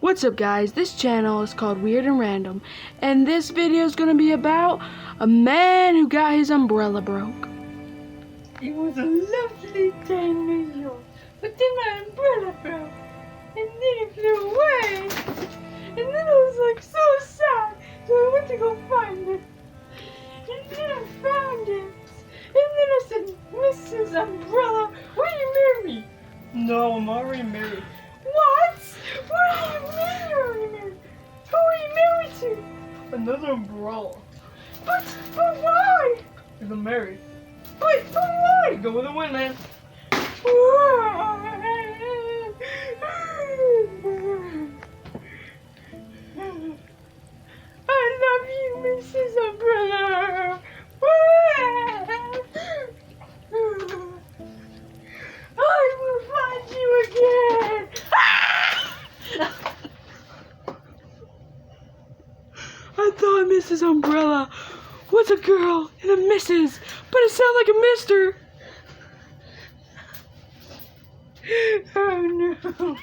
What's up, guys? This channel is called Weird and Random, and this video is gonna be about a man who got his umbrella broke. It was a lovely day in New York, but then my umbrella broke, and then it flew away, and then I was like so sad, so I went to go find it, and then I found it, and then I said, Mrs. Umbrella, will you marry me? No, I'm already married. What? What do you mean you're already married? Who are you married to? Another umbrella. But why? Because I'm married. But why? Go with the wind, man. I love you, Mrs. Umbrella. I will find you again. I thought Mrs. Umbrella was a girl and a Mrs., but it sounded like a Mister. Oh no.